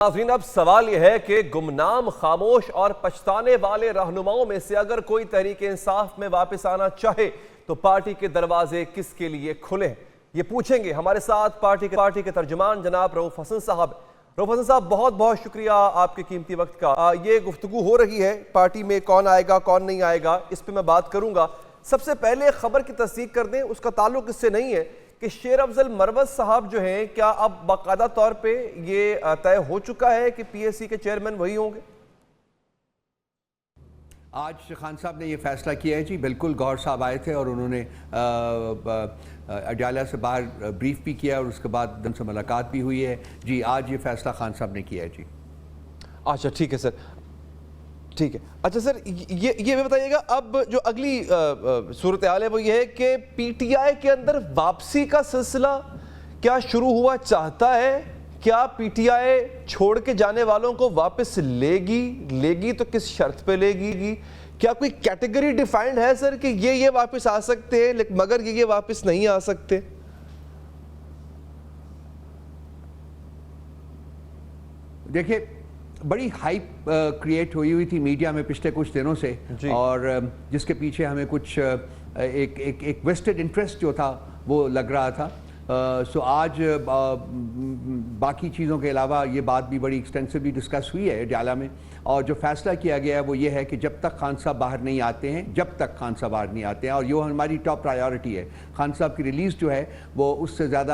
ناظرین، اب سوال یہ ہے کہ گمنام، خاموش اور پچھتانے والے رہنماؤں میں سے اگر کوئی تحریک انصاف میں واپس آنا چاہے تو پارٹی کے دروازے کس کے لیے کھلے ہیں؟ یہ پوچھیں گے ہمارے ساتھ پارٹی کے ترجمان جناب رؤف حسن صاحب۔ رؤف حسن صاحب، بہت بہت شکریہ آپ کے قیمتی وقت کا۔ یہ گفتگو ہو رہی ہے پارٹی میں کون آئے گا کون نہیں آئے گا، اس پہ میں بات کروں گا۔ سب سے پہلے خبر کی تصدیق کر دیں، اس کا تعلق اس سے نہیں ہے کہ شیر افضل مروت صاحب جو ہیں، کیا اب باقاعدہ طور پہ یہ طے ہو چکا ہے کہ پی ایس سی کے چیئرمین وہی ہوں گے؟ آج خان صاحب نے یہ فیصلہ کیا ہے جی، بالکل گور صاحب آئے تھے اور انہوں نے اڈیالہ سے باہر بریف بھی کیا اور اس کے بعد ان سے ملاقات بھی ہوئی ہے جی۔ آج یہ فیصلہ خان صاحب نے کیا ہے جی۔ اچھا ٹھیک ہے سر، ٹھیک ہے۔ اچھا سر، یہ بتائیے گا اب جو اگلی صورتحال ہے وہ یہ ہے کہ پی ٹی آئی کے اندر واپسی کا سلسلہ کیا شروع ہوا چاہتا ہے؟ کیا پی ٹی آئی چھوڑ کے جانے والوں کو واپس لے گی تو کس شرط پہ لے گی؟ کیا کوئی کیٹیگری ڈیفائنڈ ہے سر کہ یہ واپس آ سکتے ہیں مگر یہ واپس نہیں آ سکتے؟ دیکھیں، بڑی ہائپ کریٹ ہوئی تھی میڈیا میں پچھلے کچھ دنوں سے، اور جس کے پیچھے ہمیں کچھ ایک ویسٹڈ انٹرسٹ جو تھا وہ لگ رہا تھا۔ سو آج باقی چیزوں کے علاوہ یہ بات بھی بڑی ایکسٹینسولی ڈسکس ہوئی ہے اڈیالہ میں، اور جو فیصلہ کیا گیا ہے وہ یہ ہے کہ جب تک خان صاحب باہر نہیں آتے ہیں اور یہ ہماری ٹاپ پرائیورٹی ہے، خان صاحب کی ریلیز جو ہے وہ اس سے زیادہ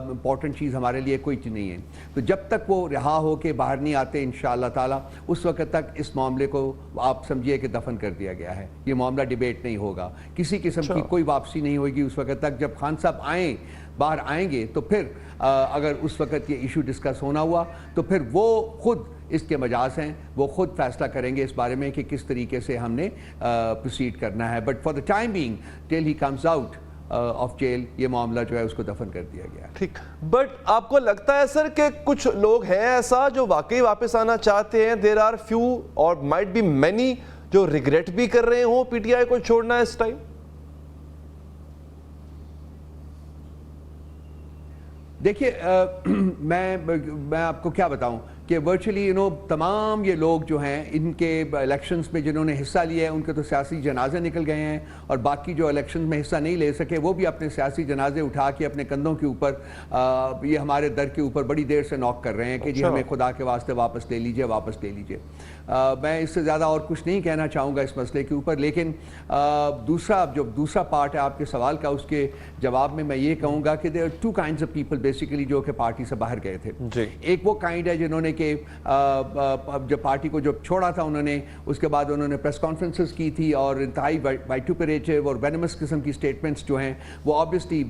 امپورٹنٹ چیز ہمارے لیے کوئی چیز نہیں ہے۔ تو جب تک وہ رہا ہو کے باہر نہیں آتے انشاءاللہ تعالیٰ، اس وقت تک اس معاملے کو آپ سمجھیے کہ دفن کر دیا گیا ہے۔ یہ معاملہ ڈیبیٹ نہیں ہوگا، کسی قسم کی کوئی واپسی نہیں ہوگی اس وقت تک جب خان صاحب باہر آئیں گے۔ تو پھر اگر اس وقت یہ ایشو ڈسکس ہونا ہوا تو پھر وہ خود اس کے مجاز ہیں، وہ خود فیصلہ کریں گے اس بارے میں کہ کس طریقے سے ہم نے پروسیڈ کرنا ہے۔ But for the time being till he comes out of jail, یہ معاملہ جو ہے اس کو دفن کر دیا گیا۔ ٹھیک، بٹ آپ کو لگتا ہے سر کہ کچھ لوگ ہیں ایسا جو واقعی واپس آنا چاہتے ہیں؟ دیر آر فیو اور مائٹ بی مینی جو ریگریٹ بھی کر رہے ہوں پی ٹی آئی کو چھوڑنا ہے اس ٹائم؟ دیکھیے، میں آپ کو کیا بتاؤں کہ ورچولی تمام یہ لوگ جو ہیں ان کے الیکشنز میں جنہوں نے حصہ لیا ہے ان کے تو سیاسی جنازے نکل گئے ہیں، اور باقی جو الیکشنز میں حصہ نہیں لے سکے وہ بھی اپنے سیاسی جنازے اٹھا کے اپنے کندھوں کے اوپر یہ ہمارے در کے اوپر بڑی دیر سے نوک کر رہے ہیں کہ جی ہمیں خدا کے واسطے واپس لے لیجئے۔ میں اس سے زیادہ اور کچھ نہیں کہنا چاہوں گا اس مسئلے کے اوپر، لیکن دوسرا پارٹ ہے آپ کے سوال کا، اس کے جواب میں یہ کہوں گا کہ there are two kinds of people basically جو کہ پارٹی سے باہر گئے تھے۔ ایک وہ کائنڈ ہے جنہوں نے کہ جب پارٹی کو جب چھوڑا تھا انہوں نے، اس کے بعد انہوں نے پریس کانفرنسز کی تھی اور انتہائی وائٹوپریٹو اور وینمس قسم کی سٹیٹمنٹس جو ہیں وہ آبویسلی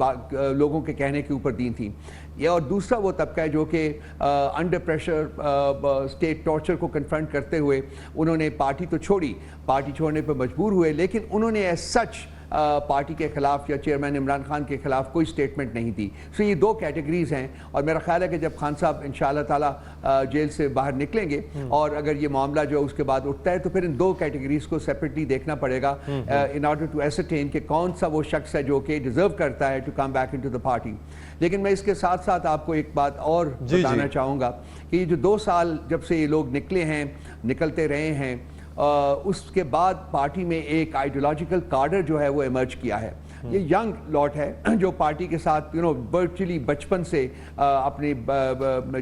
لوگوں کے کہنے کے اوپر دی تھیں۔ یہ اور دوسرا وہ طبقہ ہے جو کہ انڈر پریشر اسٹیٹ ٹارچر کو کنفرنٹ کرتے ہوئے انہوں نے پارٹی تو چھوڑی، پارٹی چھوڑنے پہ مجبور ہوئے، لیکن انہوں نے ایز سچ پارٹی کے خلاف یا چیئرمین عمران خان کے خلاف کوئی سٹیٹمنٹ نہیں دی۔ سو یہ دو کیٹیگریز ہیں، اور میرا خیال ہے کہ جب خان صاحب انشاءاللہ تعالیٰ جیل سے باہر نکلیں گے اور اگر یہ معاملہ جو اس کے بعد اٹھتا ہے تو پھر ان دو کیٹیگریز کو سیپریٹلی دیکھنا پڑے گا ان آرڈر ٹو ایسرٹین کہ کون سا وہ شخص ہے جو کہ ڈیزرو کرتا ہے to come back into the party. لیکن میں اس کے ساتھ ساتھ آپ کو ایک بات اور بتانا چاہوں گا کہ یہ جو 2 سال جب سے یہ لوگ نکلتے رہے ہیں، اس کے بعد پارٹی میں ایک آئیڈیولوجیکل کارڈر جو ہے وہ ایمرج کیا ہے۔ یہ ینگ لاٹ ہے جو پارٹی کے ساتھ ورچولی بچپن سے اپنی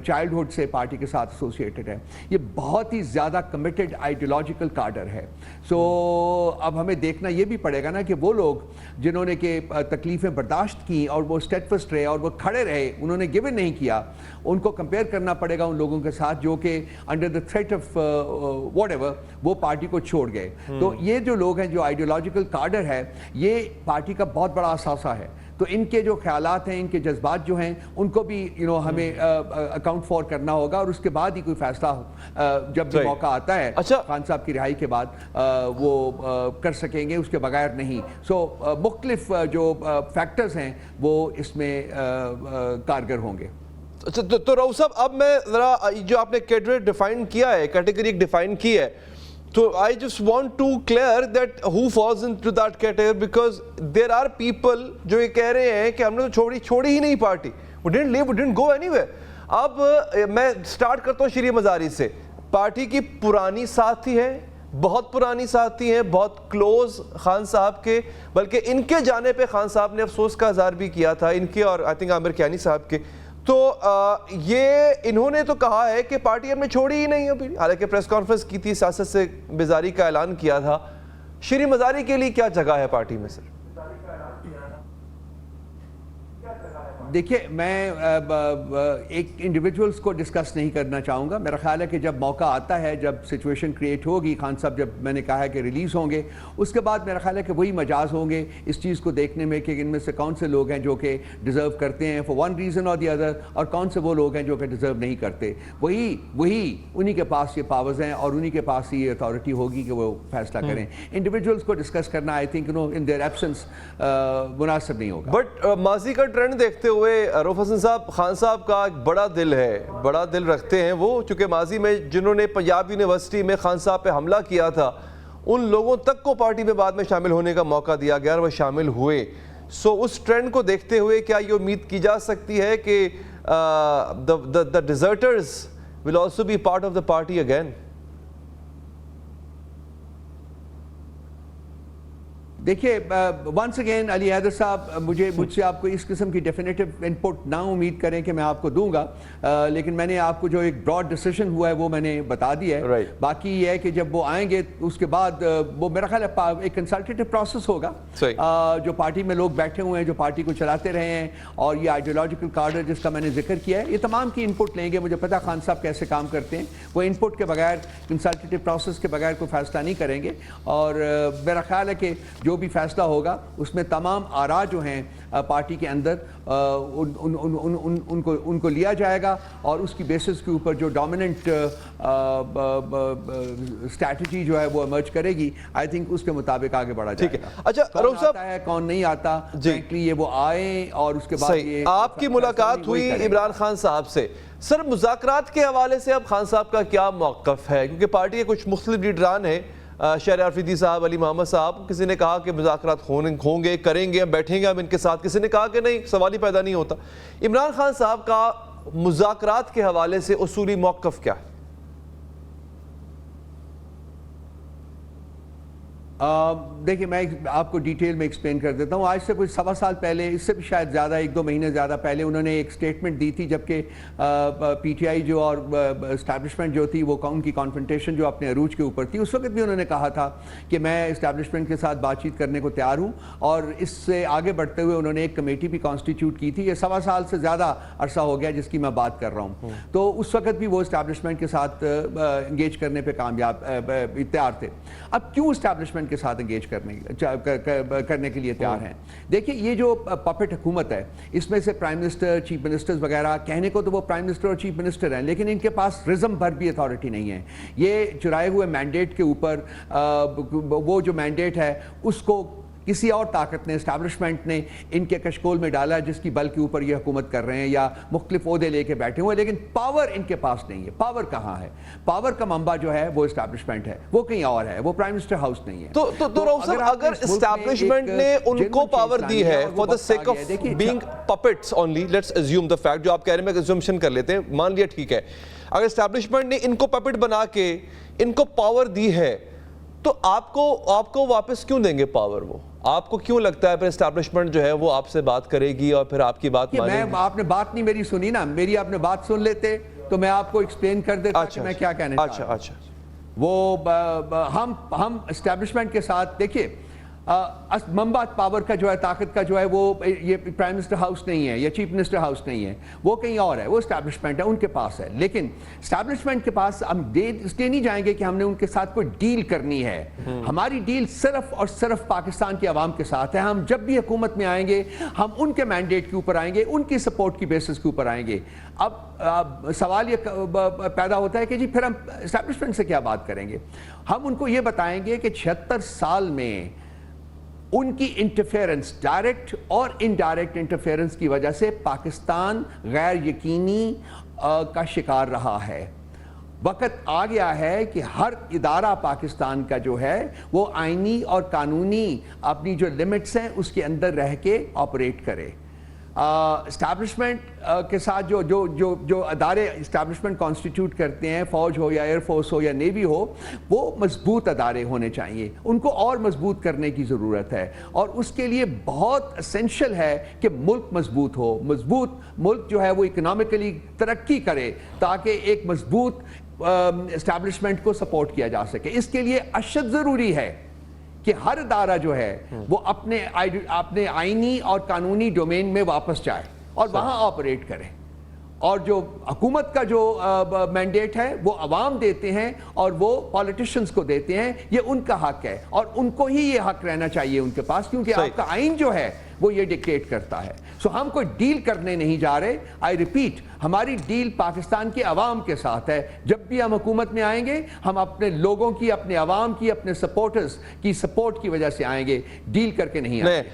چائلڈہڈ سے پارٹی کے ساتھ ایسوسیٹڈ ہے۔ یہ بہت ہی زیادہ کمیٹڈ آئیڈیولوجیکل کارڈر ہے۔ سو اب ہمیں دیکھنا یہ بھی پڑے گا نا کہ وہ لوگ جنہوں نے کہ تکلیفیں برداشت کی اور وہ اسٹیڈفسٹ رہے اور وہ کھڑے رہے، انہوں نے گیون نہیں کیا، ان کو کمپیئر کرنا پڑے گا ان لوگوں کے ساتھ جو کہ under the threat of what ever وہ پارٹی کو چھوڑ گئے۔ تو یہ جو لوگ ہیں جو آئیڈیولوجیکل کارڈر ہے، یہ پارٹی کا بہت بڑا اثاثہ ہے۔ تو ان کے جو خیالات ہیں، ان کے جذبات جو ہیں، ان کو بھی ہمیں اکاؤنٹ فار کرنا ہوگا، اور اس کے بعد ہی کوئی فیصلہ جب بھی موقع آتا ہے خان صاحب کی رہائی کے بعد وہ کر سکیں گے، اس کے بغیر نہیں۔ سو مختلف جو فیکٹرز ہیں وہ اس میں کارگر ہوں گے۔ تو رؤف صاحب، اب میں ذرا جو آپ نے کیٹیگری ڈیفائن کیا ہے، کیٹیگری ڈیفائن کی ہے، So I just want to clear that who falls into that category, because there are people جو یہ کہہ رہے ہیں کہ ہم نے تو چھوڑی ہی نہیں party, we didn't leave, we didn't go anywhere. اب میں سٹارٹ کرتا ہوں شری مزاری سے. پارٹی کی پرانی ساتھی ہے, بہت پرانی ساتھی ہیں, بہت کلوز خان صاحب کے, بلکہ ان کے جانے پہ خان صاحب نے افسوس کا اظہار بھی کیا تھا, ان کے اور آئی تھنک عامر کیانی صاحب کے. تو یہ انہوں نے تو کہا ہے کہ پارٹی ہم نے چھوڑی ہی نہیں ابھی, حالانکہ پریس کانفرنس کی تھی, سیاست سے بیزاری کا اعلان کیا تھا. شری مزاری کے لیے کیا جگہ ہے پارٹی میں سر؟ دیکھیے میں ایک انڈیویجولز کو ڈسکس نہیں کرنا چاہوں گا. میرا خیال ہے کہ جب موقع آتا ہے, جب سچویشن کریٹ ہوگی, خان صاحب جب میں نے کہا ہے کہ ریلیز ہوں گے, اس کے بعد میرا خیال ہے کہ وہی مجاز ہوں گے اس چیز کو دیکھنے میں کہ ان میں سے کون سے لوگ ہیں جو کہ ڈیزرو کرتے ہیں فار ون ریزن اور دی ادر, اور کون سے وہ لوگ ہیں جو کہ ڈیزرو نہیں کرتے. وہی انہی کے پاس یہ پاورز ہیں اور انہی کے پاس یہ اتھارٹی ہوگی کہ وہ فیصلہ کریں. انڈیویجولز کو ڈسکس کرنا I think in their absence مناسب نہیں ہوگا. بٹ ماضی کا ٹرینڈ دیکھتے ہوئے رؤف حسن صاحب, خان صاحب کا ایک بڑا دل ہے, بڑا دل رکھتے ہیں وہ, چونکہ ماضی میں جنہوں نے پنجاب یونیورسٹی میں خان صاحب پہ حملہ کیا تھا ان لوگوں تک کو پارٹی میں بعد میں شامل ہونے کا موقع دیا گیا اور وہ شامل ہوئے. سو اس ٹرینڈ کو دیکھتے ہوئے کیا یہ امید کی جا سکتی ہے کہ the deserters will also be part of the party again? دیکھیے ونس اگین علی حیدر صاحب, مجھ سے آپ کو اس قسم کی ڈیفینیٹو انپٹ نہ امید کریں کہ میں آپ کو دوں گا, لیکن میں نے آپ کو جو ایک براڈ ڈیسیژن ہوا ہے وہ میں نے بتا دیا ہے. باقی یہ ہے کہ جب وہ آئیں گے اس کے بعد وہ میرا خیال ہے ایک کنسلٹیٹو پروسیس ہوگا. جو پارٹی میں لوگ بیٹھے ہوئے ہیں, جو پارٹی کو چلاتے رہے ہیں, اور یہ آئیڈیولوجیکل کارڈر جس کا میں نے ذکر کیا ہے, یہ تمام کی انپٹ لیں گے. مجھے پتا خان صاحب کیسے کام کرتے ہیں, وہ انپٹ کے بغیر, کنسلٹیٹو پروسیس کے بغیر کوئی فیصلہ نہیں کریں گے. اور میرا خیال ہے کہ جو بھی فیصلہ ہوگا اس میں تمام آراء جو ہیں پارٹی کے اندر ان کو لیا جائے گا, اور اس کی بیسس کے اوپر جو ڈومیننٹ اسٹریٹجی جو ہے وہ ایمرج کرے گی, آئی تھنک اس کے مطابق آگے بڑھا جائے گا. اچھا رؤف صاحب, ہے کون نہیں آتا, فرینکلی یہ وہ آئیں اور اس کے بعد یہ آپ کی ملاقات ہوئی عمران خان صاحب سے. سر مذاکرات کے حوالے سے اب خان صاحب کا کیا موقف ہے, کیونکہ پارٹی کے کچھ مختلف لیڈران ہیں, شہریار آفریدی صاحب, علی محمد صاحب, کسی نے کہا کہ مذاکرات ہوں گے, کریں گے, بیٹھیں گے ہم ان کے ساتھ, کسی نے کہا کہ نہیں, سوال ہی پیدا نہیں ہوتا. عمران خان صاحب کا مذاکرات کے حوالے سے اصولی موقف کیا ہے؟ دیکھیں میں آپ کو ڈیٹیل میں ایکسپلین کر دیتا ہوں. آج سے کوئی 1.25 سال پہلے, اس سے بھی شاید زیادہ, 1-2 مہینے زیادہ پہلے, انہوں نے ایک سٹیٹمنٹ دی تھی جبکہ پی ٹی آئی جو اور اسٹیبلشمنٹ جو تھی وہ ان کی کانفرنٹیشن جو اپنے عروج کے اوپر تھی, اس وقت بھی انہوں نے کہا تھا کہ میں اسٹیبلشمنٹ کے ساتھ بات چیت کرنے کو تیار ہوں, اور اس سے آگے بڑھتے ہوئے انہوں نے ایک کمیٹی بھی کانسٹیٹیوٹ کی تھی. یہ 1.25 سال سے زیادہ عرصہ ہو گیا جس کی میں بات کر رہا ہوں. تو اس وقت بھی وہ اسٹیبلشمنٹ کے ساتھ انگیج کرنے پہ تیار تھے. اب کیوں اسٹیبلشمنٹ کے ساتھ انگیج کرنے کے لیے تیار ہیں؟ دیکھیں یہ جو پپٹ حکومت ہے, اس میں سے پرائم منسٹر, چیف منسٹرز وغیرہ, کہنے کو تو وہ پرائم منسٹر اور چیف منسٹر ہیں, لیکن ان کے پاس رزم بھر بھی اتھارٹی نہیں ہے. یہ چرائے ہوئے مینڈیٹ کے اوپر وہ جو مینڈیٹ ہے اس کو کسی اور طاقت نے, اسٹیبلشمنٹ نے ان کے کشکول میں ڈالا, جس کی بل کے اوپر یہ حکومت کر رہے ہیں یا مختلف عہدے لے کے بیٹھے ہوئے, لیکن پاور ان کے پاس نہیں ہے. پاور کہاں ہے؟ پاور کا منبع جو ہے وہ اسٹیبلشمنٹ ہے, وہ کہیں اور ہے, وہ پرائم منسٹر ہاؤس نہیں ہے. تو رؤف صاحب, اگر اسٹیبلشمنٹ نے ان کو پاور دی ہے for the sake of being puppets only, let's assume the fact, جو آپ کہہ رہے ہیں میں اسیومشن کر لیتے ہیں, مان لیا ٹھیک ہے, اگر اسٹیبلشمنٹ نے ان کو پپٹ بنا کے ان کو پاور دی ہے, تو آپ کو واپس کیوں دیں گے پاور؟ وہ آپ کو کیوں لگتا ہے پھر اسٹیبلشمنٹ جو ہے وہ آپ سے بات کرے گی اور پھر آپ کی بات مانے گی؟ آپ نے بات نہیں میری سنی نا, میری آپ نے بات سن لیتے تو میں آپ کو ایکسپلین کر دیتا کہ میں کیا کہنے چاہتا ہوں. اچھا وہ ہم اسٹیبلشمنٹ کے ساتھ, دیکھیے منبع پاور کا جو ہے, طاقت کا جو ہے, وہ یہ پرائم منسٹر ہاؤس نہیں ہے یا چیف منسٹر ہاؤس نہیں ہے, وہ کہیں اور ہے, وہ اسٹیبلشمنٹ ہے, ان کے پاس ہے. لیکن اسٹیبلشمنٹ کے پاس ہم اس لیے نہیں جائیں گے کہ ہم نے ان کے ساتھ کوئی ڈیل کرنی ہے. ہماری ڈیل صرف اور صرف پاکستان کی عوام کے ساتھ ہے. ہم جب بھی حکومت میں آئیں گے ہم ان کے مینڈیٹ کے اوپر آئیں گے, ان کی سپورٹ کی بیسس کے اوپر آئیں گے. اب سوال یہ پیدا ہوتا ہے کہ جی پھر ہم اسٹیبلشمنٹ سے کیا بات کریں گے؟ ہم ان کو یہ بتائیں گے کہ 76 سال میں ان کی انٹرفیئرنس, ڈائریکٹ اور انڈائریکٹ انٹرفیئرنس کی وجہ سے پاکستان غیر یقینی کا شکار رہا ہے. وقت آ گیا ہے کہ ہر ادارہ پاکستان کا جو ہے وہ آئینی اور قانونی اپنی جو لمٹس ہیں اس کے اندر رہ کے آپریٹ کرے. اسٹیبلشمنٹ کے ساتھ جو ادارے اسٹیبلشمنٹ کانسٹیٹیوٹ کرتے ہیں، فوج ہو یا ایئر فورس ہو یا نیوی ہو، وہ مضبوط ادارے ہونے چاہیے، ان کو اور مضبوط کرنے کی ضرورت ہے، اور اس کے لیے بہت اسینشل ہے کہ ملک مضبوط ہو، مضبوط ملک جو ہے وہ اکنامکلی ترقی کرے تاکہ ایک مضبوط اسٹیبلشمنٹ کو سپورٹ کیا جا سکے۔ اس کے لیے اشد ضروری ہے کہ ہر ادارہ جو ہے وہ اپنے آئینی اور قانونی ڈومین میں واپس جائے اور وہاں آپریٹ کرے، اور جو حکومت کا جو مینڈیٹ ہے وہ عوام دیتے ہیں اور وہ پولیٹیشنز کو دیتے ہیں، یہ ان کا حق ہے اور ان کو ہی یہ حق رہنا چاہیے ان کے پاس، کیونکہ آپ کا آئین جو ہے وہ یہ ڈکٹیٹ کرتا ہے۔ سو ہم کوئی ڈیل کرنے نہیں جا رہے، آئی ریپیٹ، ہماری ڈیل پاکستان کے عوام کے ساتھ ہے۔ جب بھی ہم حکومت میں آئیں گے، ہم اپنے لوگوں کی، اپنے عوام کی، اپنے سپورٹرز کی سپورٹ کی وجہ سے آئیں گے، ڈیل کر کے نہیں آئیں گے۔